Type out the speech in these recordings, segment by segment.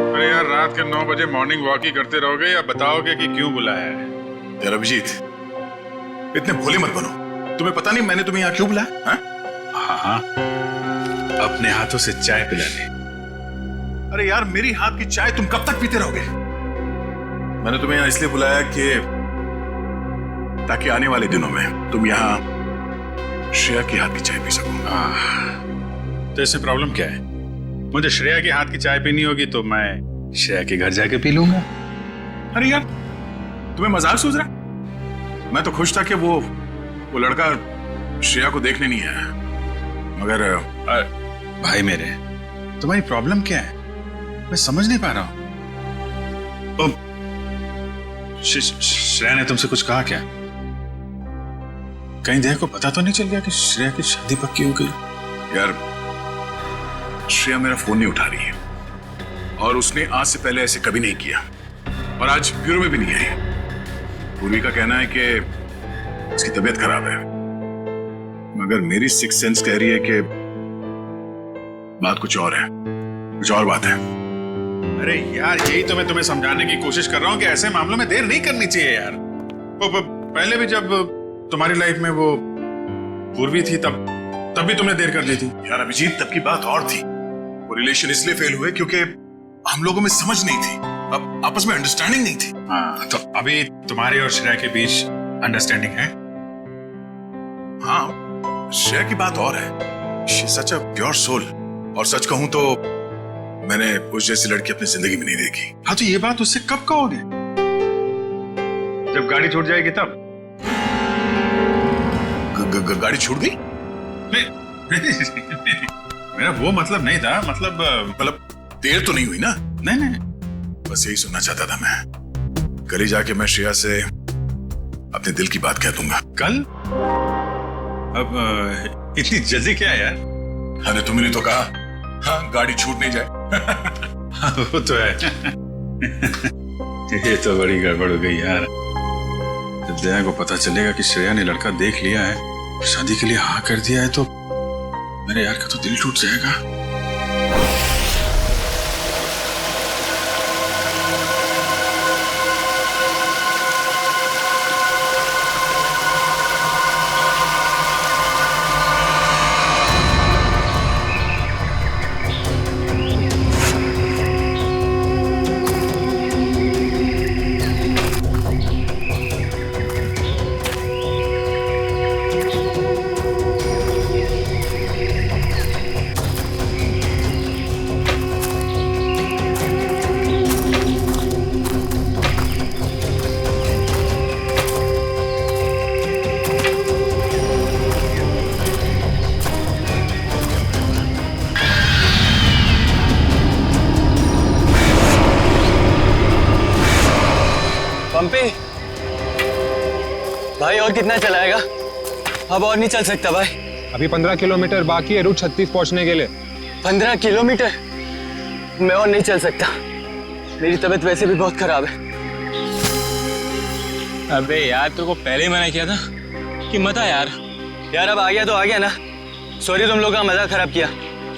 अरे यार, रात के 9 बजे मॉर्निंग वॉक ही करते रहोगे या बताओगे कि क्यों बुलाया है? यार अभिजीत, इतने भोले मत बनो। तुम्हें पता नहीं मैंने तुम्हें यहाँ क्यों बुलाया? हाँ, अपने हाथों से चाय पिलाने। अरे यार, मेरी हाथ की चाय तुम कब तक पीते रहोगे? मैंने तुम्हें यहाँ इसलिए बुलाया कि ताकि आने वाले दिनों में तुम यहाँ श्रेया की हाथ की चाय पी सको। तो इसमें प्रॉब्लम क्या है? मुझे श्रेया की हाथ की चाय पीनी होगी तो मैं श्रेया के घर जाके पी लूंगा। अरे यार, तुम्हें मजाक सूझ रहा? मैं तो खुश था कि वो लड़का श्रेया को देखने नहीं आया, मगर भाई मेरे, तुम्हारी प्रॉब्लम क्या है? मैं समझ नहीं पा रहा हूं। श्रेया ने तुमसे कुछ कहा क्या? कहीं देर को पता तो नहीं चल गया कि श्रेया की शादी पक्की हो गई? यार, श्रेया मेरा फोन नहीं उठा रही है और उसने आज से पहले ऐसे कभी नहीं किया और आज ब्यूरो में भी नहीं आई। पूर्वी का कहना है कि उसकी तबीयत खराब है, मगर मेरी सिक्स सेंस कह रही है कि बात कुछ और है, कुछ और बात है। अरे यार, यही तो मैं तुम्हें समझाने की कोशिश कर रहा हूं कि ऐसे मामलों में देर नहीं करनी चाहिए यार। पहले भी जब तुम्हारी लाइफ में वो पूर्वी थी तब भी तुमने देर कर दी थी। यार अभिजीत, तब की बात और थी। वो रिलेशन इसलिए फेल हुए क्योंकि हम लोगों में समझ नहीं थी, अब आपस में अंडरस्टैंडिंग नहीं थी। हाँ, तो अभी तुम्हारे और श्रेया के बीच अंडरस्टैंडिंग है? हाँ, श्रेया की बात और है। She is such a pure soul, और सच कहूं तो मैंने उस जैसी लड़की अपनी जिंदगी में नहीं देखी। हाँ, तो ये बात उससे कब कहोगे? जब गाड़ी छूट जाएगी तब? गाड़ी छूट गई? मेरा वो मतलब नहीं था। मतलब देर तो नहीं हुई ना? नहीं, बस यही सुनना चाहता था मैं। कल ही जाके मैं श्रेया से अपने दिल की बात कह दूंगा। कल? अब इतनी जल्दी क्या है यार? अरे तुमने तो कहा हाँ, गाड़ी छूट नहीं जाए। वो तो है। ये तो बड़ी गड़बड़ हो गई यार। जब दया को पता चलेगा कि श्रेया ने लड़का देख लिया है, शादी के लिए हाँ कर दिया है, तो मेरे यार का तो दिल टूट जाएगा। पंपी भाई, और कितना चलाएगा? अब और नहीं चल सकता भाई। अभी 15 किलोमीटर बाकी है रूट 36 पहुंचने के लिए। 15 किलोमीटर? मैं और नहीं चल सकता, मेरी तबीयत वैसे भी बहुत खराब है। अबे यार, तेरे को पहले ही मना किया था कि मत आ यार। यार अब आ गया तो आ गया ना। सॉरी, तुम लोग का मजा खराब किया।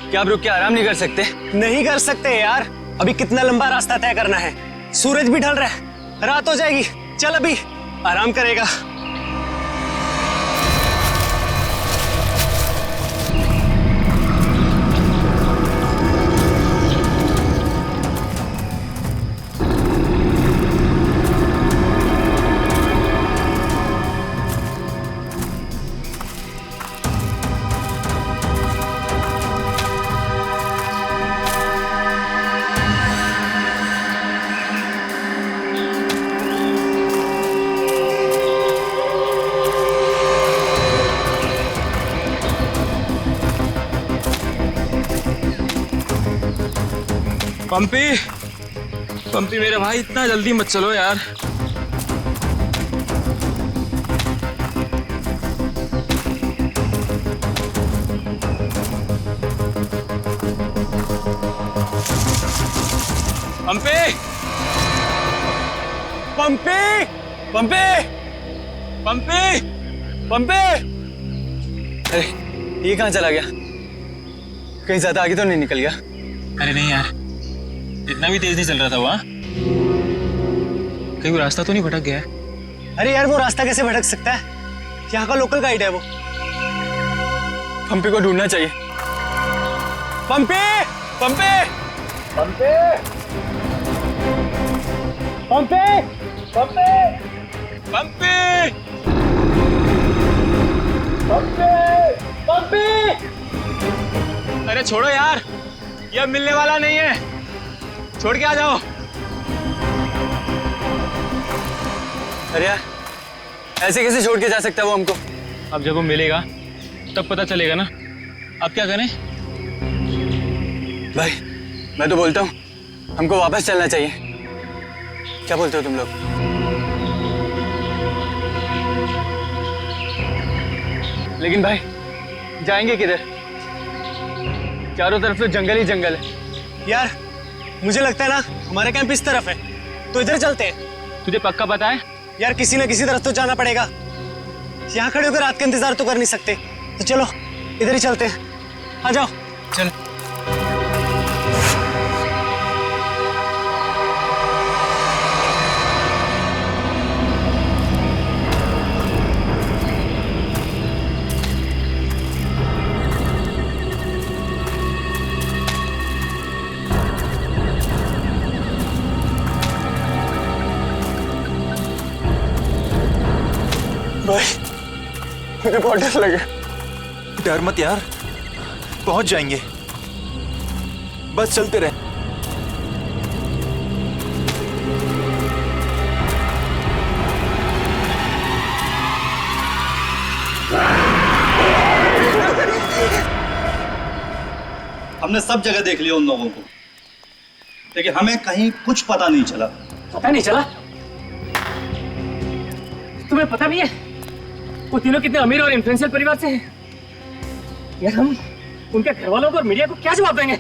क्या आप रुक के आराम नहीं कर सकते? नहीं कर सकते यार, अभी कितना लंबा रास्ता तय करना है। सूरज भी ढल रहा है, रात हो जाएगी। चल अभी आराम करेगा। पंपी मेरे भाई, इतना जल्दी मत चलो यार। पंपी पंपी पंपी पंपी पंपी। अरे ये कहाँ चला गया? कहीं ज्यादा आगे तो नहीं निकल गया? अरे नहीं यार, इतना भी तेज नहीं चल रहा था वो। हाँ? कहीं वो रास्ता तो नहीं भटक गया है? अरे यार वो रास्ता कैसे भटक सकता है? यहाँ का लोकल गाइड है वो। पंपी को ढूंढना चाहिए। पंपी! पंपी! पंपी! पंपी! पंपी! पंपी! पंपी! पंपी! अरे छोड़ो यार, ये अब मिलने वाला नहीं है, छोड़ के आ जाओ। अरे यार, ऐसे कैसे छोड़ के जा सकता है वो हमको? अब जब वो मिलेगा तब पता चलेगा ना। अब क्या करें? भाई, मैं तो बोलता हूँ हमको वापस चलना चाहिए। क्या बोलते हो तुम लोग? लेकिन भाई, जाएंगे किधर? चारों तरफ तो जंगल ही जंगल है। यार मुझे लगता है ना हमारा कैंप इस तरफ है, तो इधर चलते हैं। तुझे पक्का पता है? यार किसी ना किसी तरफ तो जाना पड़ेगा, यहाँ खड़े होकर रात का इंतजार तो कर नहीं सकते। तो चलो इधर ही चलते हैं, आ जाओ। चल। भाई, मुझे बहुत डर लगा। डर मत यार, पहुंच जाएंगे, बस चलते रहे। हमने सब जगह देख लिया उन लोगों को, लेकिन हमें कहीं कुछ पता नहीं चला। पता नहीं चला? तुम्हें पता भी है वो तीनों कितने अमीर और इन्फ्लुएंशियल परिवार से हैं? यार हम उनके घर वालों को और मीडिया को क्या जवाब देंगे?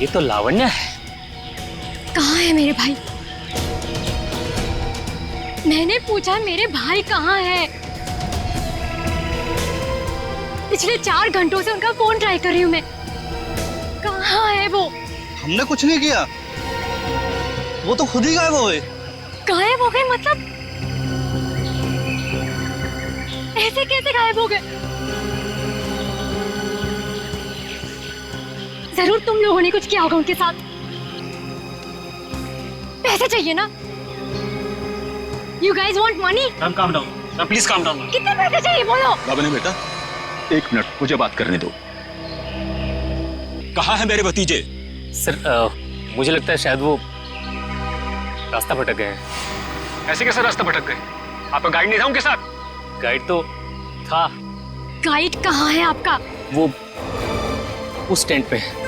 ये तो लावण्य है। कहाँ है मेरे भाई? मैंने पूछा मेरे भाई कहाँ है? पिछले 4 घंटों से उनका फोन ट्राई कर रही हूँ मैं। कहाँ है वो? हमने कुछ नहीं किया, वो तो खुद ही गायब हो गए। गायब हो गए मतलब? ऐसे कैसे गायब हो गए? जरूर तुम लोगों ने कुछ किया होगा उनके साथ। पैसे चाहिए ना? You guys want money? Calm down. Now please calm down. कितने पैसे चाहिए बोलो? बाबा बेटा, 1 मिनट मुझे बात करने दो। कहाँ है मेरे भतीजे? सर मुझे लगता है शायद वो रास्ता भटक गए हैं। ऐसे कैसे रास्ता भटक गए? आपका गाइड नहीं था उनके साथ? गाइड तो था। गाइड कहाँ है आपका? वो उस टेंट पे है।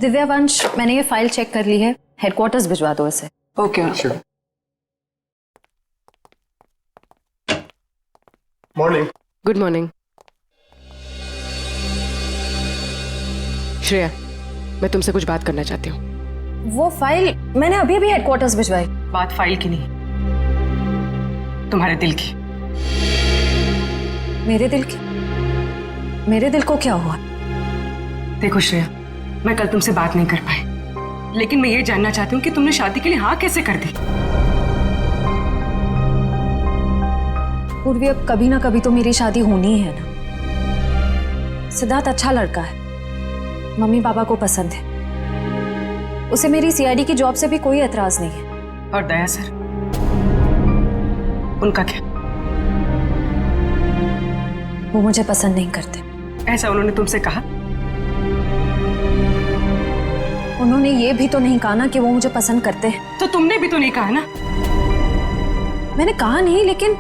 दिव्या वंश, मैंने ये फाइल चेक कर ली है, हेडक्वार्टर्स भिजवा दो इसे। Okay Sure. Morning. Good morning. Shreya, मैं तुमसे कुछ बात करना चाहती हूँ। वो फाइल मैंने अभी अभी हेडक्वार्टर्स भिजवाई। बात फाइल की नहीं, तुम्हारे दिल की। मेरे दिल की? मेरे दिल को क्या हुआ? देखो श्रेया, मैं कल तुमसे बात नहीं कर पाई, लेकिन मैं ये जानना चाहती हूँ कि तुमने शादी के लिए हाँ कैसे कर दी? पूर्वी, अब कभी ना कभी तो मेरी शादी होनी ही है ना। सिद्धार्थ अच्छा लड़का है, मम्मी पापा को पसंद है, उसे मेरी सीआईडी की जॉब से भी कोई एतराज नहीं है। और दया सर, उनका क्या? वो मुझे पसंद नहीं करते। ऐसा उन्होंने तुमसे कहा? उन्होंने ये भी तो नहीं कहा ना कि वो मुझे पसंद करते हैं। तो तुमने भी तो नहीं कहा ना? मैंने कहा नहीं, लेकिन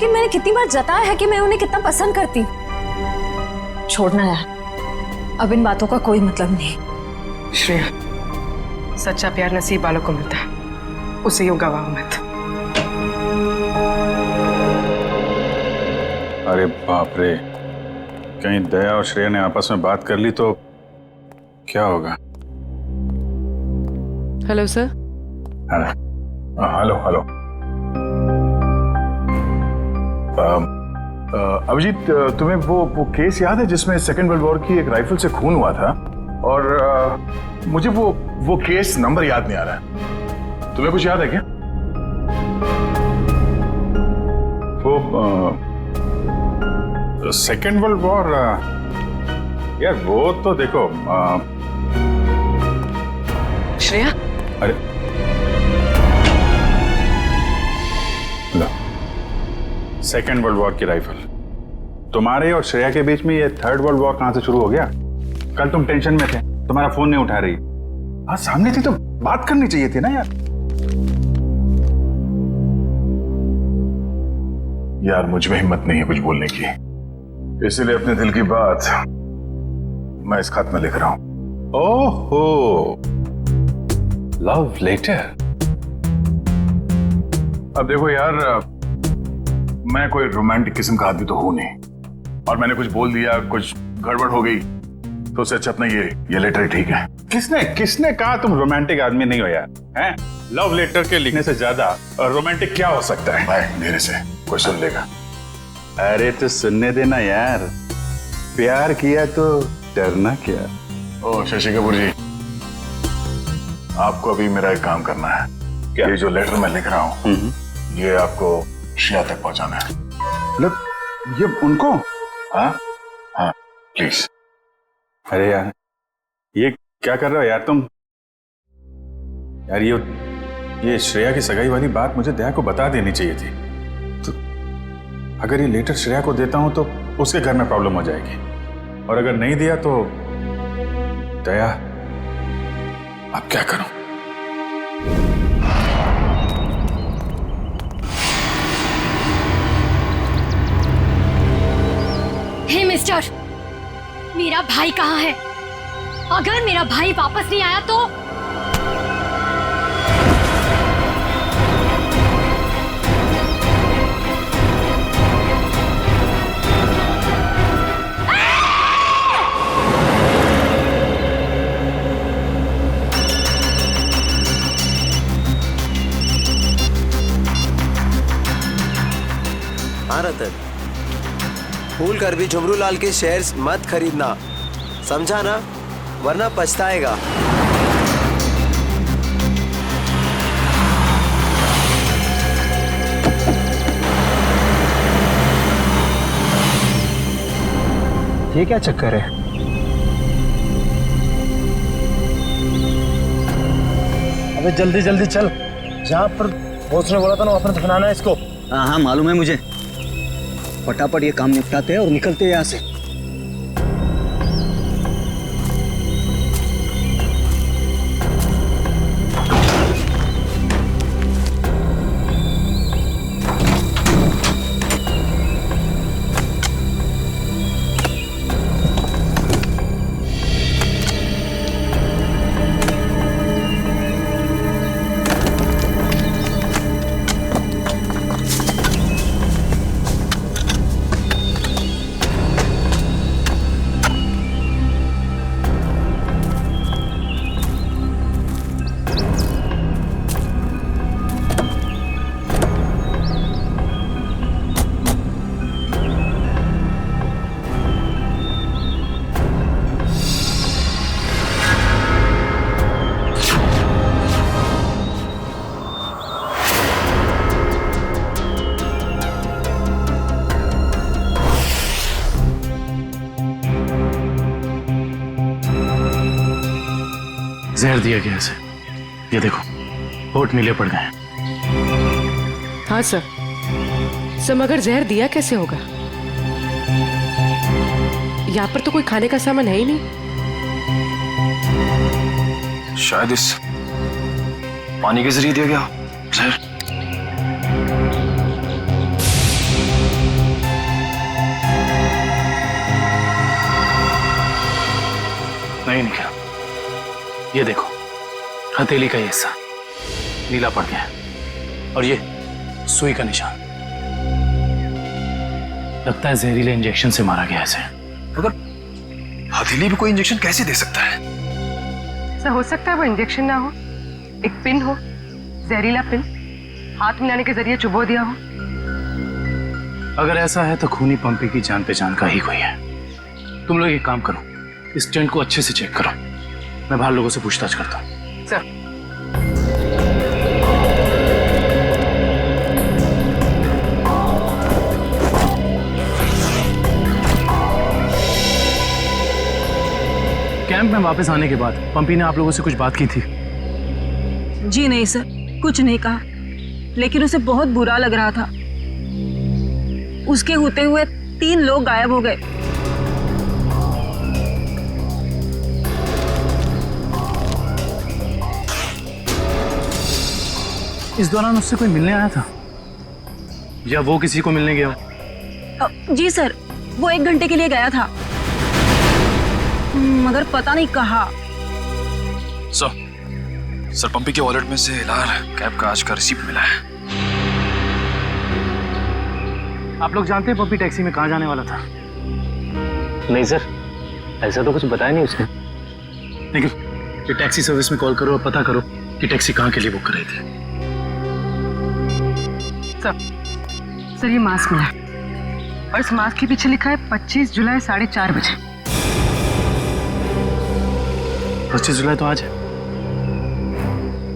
मैंने कितनी बार जताया है कि मैं उन्हें कितना पसंद करती हूँ। छोड़ना यार, अब इन बातों का कोई मतलब नहीं। श्रेया, सच्चा प्यार नसीब वालों को मिलता है, उसे यूं गवाओ मत। अरे बाप रे, कहीं दया और श्रेया ने आपस में बात कर ली तो क्या होगा? Hello sir. Hello hello. Abhijit, तुम्हें वो केस याद है जिसमें सेकेंड वर्ल्ड वॉर की एक राइफल से खून हुआ था? और मुझे वो केस नंबर याद नहीं आ रहा है। तुम्हें कुछ याद है क्या? वो सेकेंड वर्ल्ड वॉर, यार वो तो देखो श्रेया, अरे लो, सेकेंड वर्ल्ड वॉर की राइफल। तुम्हारे और श्रेया के बीच में ये थर्ड वर्ल्ड वॉर कहां से शुरू हो गया? कल तुम टेंशन में थे, तुम्हारा फोन नहीं उठा रही। हाँ, सामने थी तो बात करनी चाहिए थी ना यार। यार मुझ में हिम्मत नहीं है कुछ बोलने की, इसीलिए अपने दिल की बात मैं इस खत में लिख रहा हूं। ओहो, लव लेटर। अब देखो यार, मैं कोई रोमांटिक किस्म का आदमी तो हूं नहीं, और मैंने कुछ बोल दिया, कुछ गड़बड़ हो गई, तो उससे अच्छा अपना ये लेटर ठीक है। किसने कहा तुम रोमांटिक आदमी नहीं हो यार? हैं? लव लेटर के लिखने से ज्यादा रोमांटिक क्या हो सकता है? भाई मेरे से कोई सुन लेगा। अरे तो सुनने देना यार, प्यार किया तो डरना क्या? ओ शशि कपूर जी, आपको अभी मेरा एक काम करना है। क्या? ये जो लेटर मैं लिख रहा हूँ, ये आपको श्रेया तक पहुंचाना है। मतलब ये उनको? हाँ हाँ, प्लीज। अरे यार, ये क्या कर रहे हो यार तुम? यार ये श्रेया की सगाई वाली बात मुझे दया को बता देनी चाहिए थी। तो अगर ये लेटर श्रेया को देता हूं तो उसके घर में प्रॉब्लम हो जाएगी, और अगर नहीं दिया तो दया, अब क्या करूं? हे मिस्टर, मेरा भाई कहाँ है? अगर मेरा भाई वापस नहीं आया तो हाँ रतन, भूल कर भी झुमरू लाल के शेयर्स मत खरीदना, समझा ना? वरना पछताएगा। ये क्या चक्कर है? अबे जल्दी जल्दी चल, जहाँ पर बॉस ने बोला था ना वहाँ पर दफनाना है इसको। हाँ हाँ मालूम है मुझे, फटाफट ये काम निपटाते हैं और निकलते हैं यहाँ से। जहर दिया गया इसे, ये देखो होठ नीले पड़ गए। हाँ सर, मगर जहर दिया कैसे होगा? यहाँ पर तो कोई खाने का सामान है ही नहीं। शायद इस पानी के जरिए दिया गया जहर। नहीं निकला। ये देखो, हथेली का ये हिस्सा नीला पड़ गया है और ये सुई का निशान। लगता है जहरीले इंजेक्शन से मारा गया इसे। मगर हथेली भी कोई इंजेक्शन कैसे दे सकता है? ऐसा हो सकता है वो इंजेक्शन ना हो, एक पिन हो, जहरीला पिन हाथ मिलाने के जरिए चुबो दिया हो। अगर ऐसा है तो खूनी पंपी की जान पहचान का ही कोई है। तुम लोग एक काम करो, इस टेंट को अच्छे से चेक करो, मैं बाहर लोगों से पूछताछ करता हूँ। सर कैंप में वापस आने के बाद पंपी ने आप लोगों से कुछ बात की थी? जी नहीं सर, कुछ नहीं कहा, लेकिन उसे बहुत बुरा लग रहा था। उसके होते हुए 3 लोग गायब हो गए। इस दौरान उससे कोई मिलने आया था या वो किसी को मिलने गया? जी सर, वो 1 घंटे के लिए गया था, मगर पता नहीं कहाँ। सर पंपी के वॉलेट में से एलआर कैब का आज का रिसीप्ट मिला है। आप लोग जानते हैं पंपी टैक्सी में कहाँ जाने वाला था? नहीं सर, ऐसा तो कुछ बताया नहीं उसने। लेकिन ये टैक्सी सर्विस में कॉल करो और पता करो कि टैक्सी कहाँ के लिए बुक कर रही थी। सर ये मास्क मिला और इस मास्क के पीछे लिखा है 25 जुलाई 4:30 बजे। 25 जुलाई तो आज है।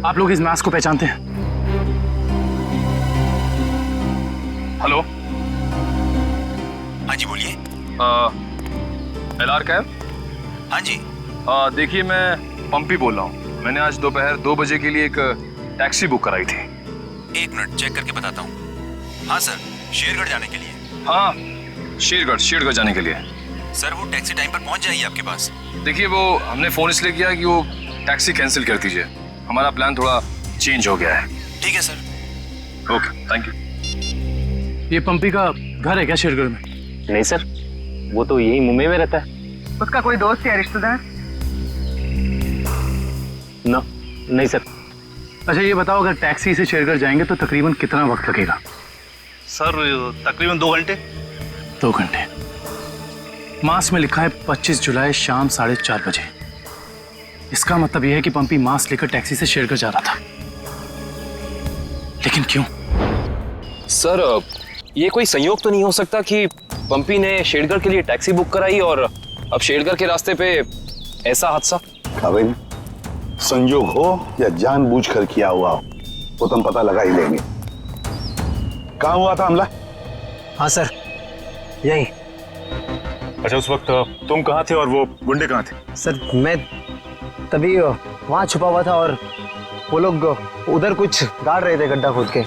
आप लोग इस मास्क को पहचानते हैं? हेलो, हाँ जी बोलिए। LR cab? हाँ जी। देखिए मैं पंपी बोल रहा हूँ। मैंने आज दोपहर 2 बजे के लिए एक टैक्सी बुक कराई थी। 1 मिनट चेक करके बताता हूँ। हाँ सर, शेरगढ़ जाने के लिए। हाँ, शेरगढ़ जाने के लिए। सर वो टैक्सी टाइम पर पहुँच जाएगी आपके पास। देखिए वो हमने फोन इसलिए किया कि वो टैक्सी कैंसिल कर दीजिए, हमारा प्लान थोड़ा चेंज हो गया है। ठीक है सर। Okay, thank you. ये पंपी का घर है क्या शेरगढ़ में? नहीं सर, वो तो यही मुंबई में रहता है। उसका कोई दोस्त या रिश्तेदार? नहीं सर। अच्छा ये बताओ, अगर टैक्सी से शेरगढ़ जाएंगे तो तकरीबन कितना वक्त लगेगा? सर तकरीबन 2 घंटे। 2 घंटे। मास में लिखा है 25 जुलाई शाम 4:30 बजे। इसका मतलब यह है कि पंपी मास्क लेकर टैक्सी से शेरगढ़ जा रहा था। लेकिन क्यों? सर ये कोई संयोग तो नहीं हो सकता कि पंपी ने शेरगढ़ के लिए टैक्सी बुक कराई और अब शेरगढ़ के रास्ते पे ऐसा हादसा? भाई संयोग हो या जानबूझकर किया हुआ हो वो तो हम पता लगा ही लेंगे। कहाँ हुआ था हमला? हाँ सर, यही। अच्छा उस वक्त तुम कहाँ थे और वो गुंडे कहाँ थे? सर मैं तभी वहाँ छुपा हुआ था और वो लोग उधर कुछ गाड़ रहे थे गड्ढा खोद के।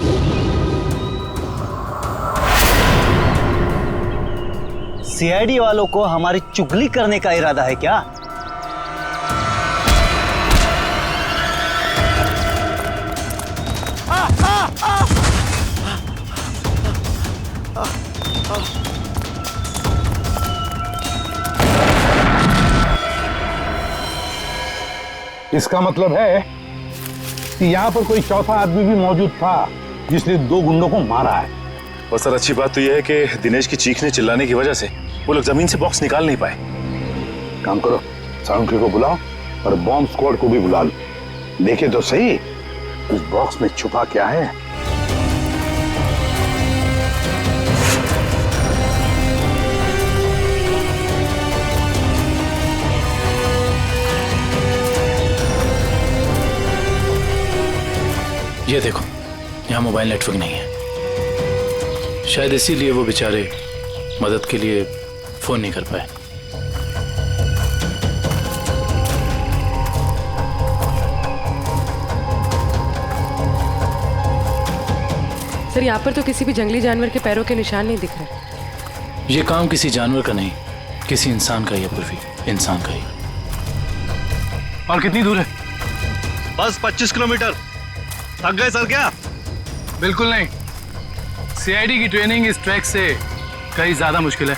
सीआईडी वालों को हमारी चुगली करने का इरादा है क्या? इसका मतलब है कि यहाँ पर कोई चौथा आदमी भी मौजूद था जिसने 2 गुंडों को मारा है। और सर अच्छी बात तो यह है कि दिनेश की चीखने चिल्लाने की वजह से वो लोग जमीन से बॉक्स निकाल नहीं पाए। काम करो, साउंड को बुलाओ और बॉम्ब स्क्वाड को भी बुला लो। देखे तो सही उस बॉक्स में छुपा क्या है। ये देखो, यहाँ मोबाइल नेटवर्क नहीं है। शायद इसीलिए वो बेचारे मदद के लिए फोन नहीं कर पाए। सर यहाँ पर तो किसी भी जंगली जानवर के पैरों के निशान नहीं दिख रहे। ये काम किसी जानवर का नहीं, किसी इंसान का ही है पूर्वी, इंसान का ही। और कितनी दूर है? बस 25 किलोमीटर। थक गए सर क्या? बिल्कुल नहीं, सीआईडी की ट्रेनिंग इस ट्रैक से कहीं ज्यादा मुश्किल है।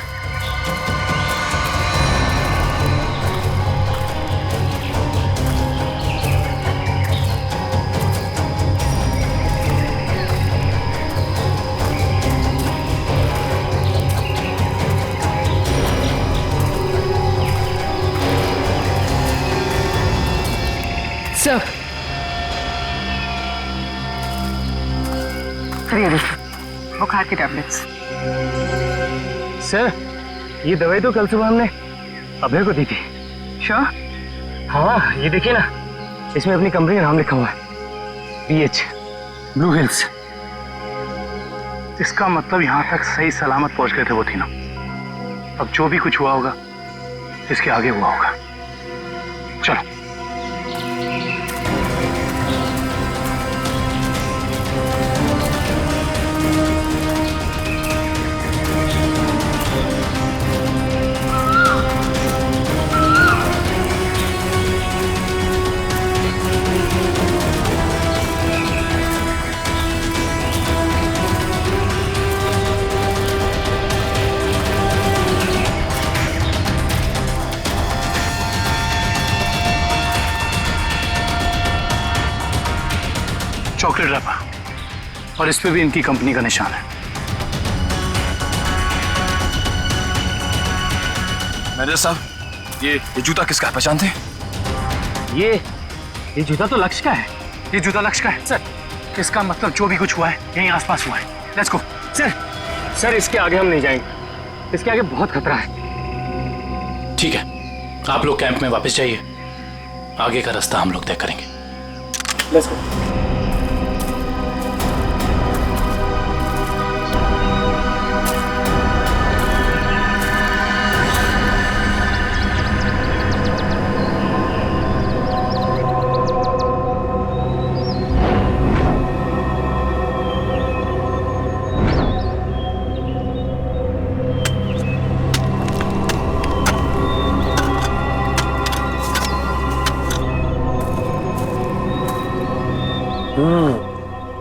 सर ये देखिए बुखार की टैबलेट्स। सर ये दवाई तो कल सुबह हमने अभय को दी थी। श्योर? हाँ ये देखिए ना, इसमें अपनी कंपनी का नाम लिखा हुआ है, BH ब्लू हिल्स। इसका मतलब यहाँ तक सही सलामत पहुंच गए थे वो तीनों। अब जो भी कुछ हुआ होगा इसके आगे हुआ होगा। चलो। चॉकलेट रैपर और इस पे भी इनकी कंपनी का निशान है। मैनेजर साहब ये जूता किसका है, पहचानते हैं? ये जूता तो लक्ष्य का है। ये जूता लक्ष्य का है सर। इसका मतलब जो भी कुछ हुआ है यहीं आसपास हुआ है। Let's go. सर इसके आगे हम नहीं जाएंगे, इसके आगे बहुत खतरा है। ठीक है, आप लोग कैंप में वापस जाइए, आगे का रास्ता हम लोग तय करेंगे। Let's go.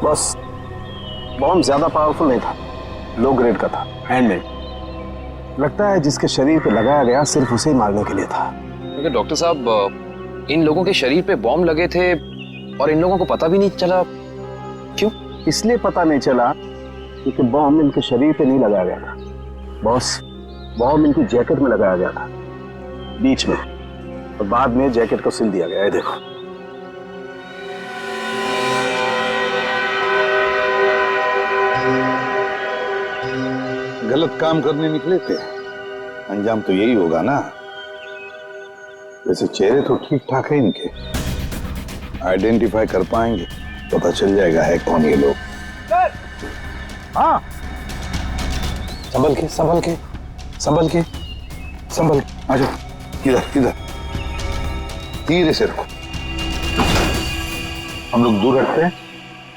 बस बॉम्ब ज्यादा पावरफुल नहीं था, लो ग्रेड का था, हैंडमेड। लगता है जिसके शरीर पे लगाया गया सिर्फ उसे ही मारने के लिए था। लेकिन डॉक्टर साहब इन लोगों के शरीर पे बॉम्ब लगे थे और इन लोगों को पता भी नहीं चला। क्यों? इसलिए पता नहीं चला क्योंकि बॉम्ब इनके शरीर पे नहीं लगाया गया था बॉस, बॉम्ब इनकी जैकेट में लगाया गया था बीच में, और बाद में जैकेट को सिल दिया गया है। देखो गलत काम करने निकले थे, अंजाम तो यही होगा ना। वैसे चेहरे तो ठीक ठाक है इनके, आइडेंटिफाई कर पाएंगे, पता चल जाएगा है कौन ये लोग। हाँ संभल के संभल के संभल के संभल के, आ जाओ इधर इधर, धीरे से रखो। हम लोग दूर रखते हैं,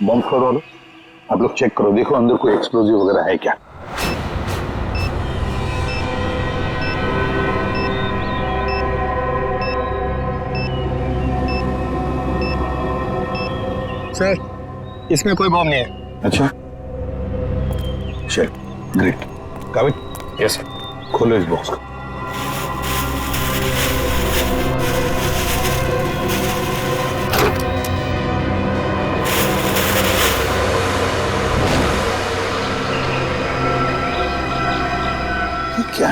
बॉम्ब स्क्वाड वालों आप लोग चेक करो, देखो अंदर कोई एक्सप्लोजिव वगैरह है क्या। सर इसमें कोई बॉम्ब नहीं है। अच्छा चल ग्रेट। काबिल? Yes sir. खोलो इस बॉक्स को। ये क्या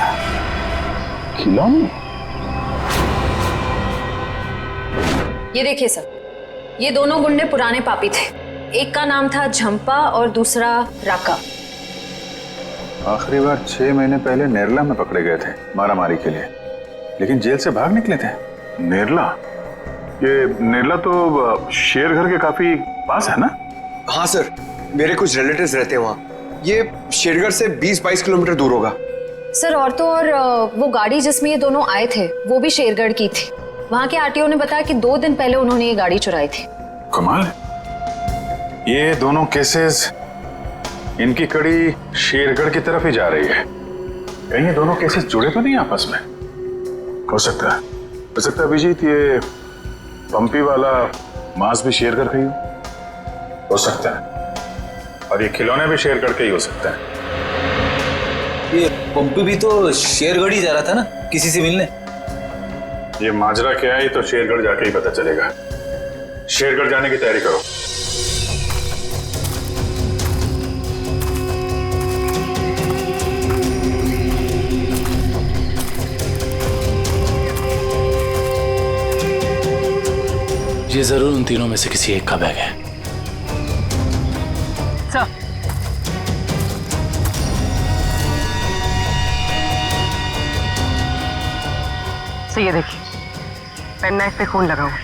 खिलौने? ये देखिए सर, ये दोनों गुंडे पुराने पापी थे। एक का नाम था झंपा और दूसरा राका। आखिरी बार 6 महीने पहले नेरला में पकड़े गए थे मारामारी के लिए, लेकिन जेल से भाग निकले थे। नेरला? ये नेरला तो शेरघर के काफी पास है ना? हाँ सर, मेरे कुछ रिलेटिव्स रहते हैं वहाँ। ये शेरगढ़ से 20-22 किलोमीटर दूर होगा। सर और तो और वो गाड़ी जिसमें ये दोनों आए थे वो भी शेरगढ़ की थी। वहाँ के आरटीओ ने बताया कि 2 दिन पहले उन्होंने ये गाड़ी चुराई थी। कमाल, ये दोनों केसेस, इनकी कड़ी शेरगढ़ की तरफ ही जा रही है। कहीं ये दोनों केसेस जुड़े तो नहीं आपस में? हो सकता है अभिजीत ये पंपी वाला मांस भी शेरगढ़ का ही हो सकता है, और ये खिलौने भी शेरगढ़ के ही हो सकते हैं। ये पंपी भी तो शेरगढ़ ही जा रहा था ना किसी से मिलने। ये माजरा क्या है तो शेरगढ़ जाके ही पता चलेगा। शेरगढ़ जाने की तैयारी करो। ये जरूर उन तीनों में से किसी एक का बैग है। सर, ये देखिए, पेन नाइफ पे खून लगा हुआ है।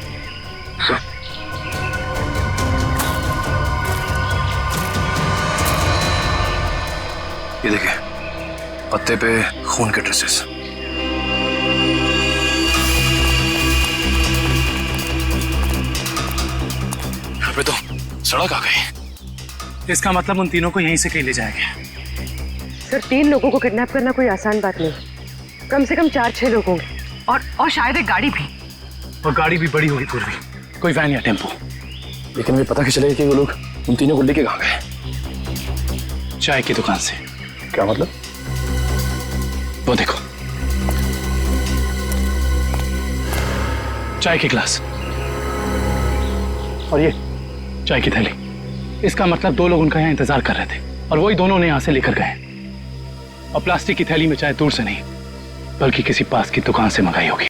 ये देखिए, पत्ते पे खून के ट्रेसेस। यहाँ पे तो सड़क आ गई। इसका मतलब उन तीनों को यहीं से कहीं ले जाया गया। सर, 3 लोगों को किडनैप करना कोई आसान बात नहीं। कम से कम 4-6 लोग होंगे और शायद एक गाड़ी भी। और गाड़ी भी बड़ी होगी पूर्वी, कोई वैन या टेम्पो। लेकिन हमें पता कैसे चलेगा कि वो लोग उन तीनों को लेके कहाँ गए? चाय की दुकान से। क्या मतलब? वो देखो, चाय के ग्लास और ये चाय की थैली। इसका मतलब 2 लोग उनका यहाँ इंतजार कर रहे थे और वही दोनों ने यहाँ से लेकर गए। और प्लास्टिक की थैली में चाय दूर से नहीं बल्कि किसी पास की दुकान से मंगाई होगी।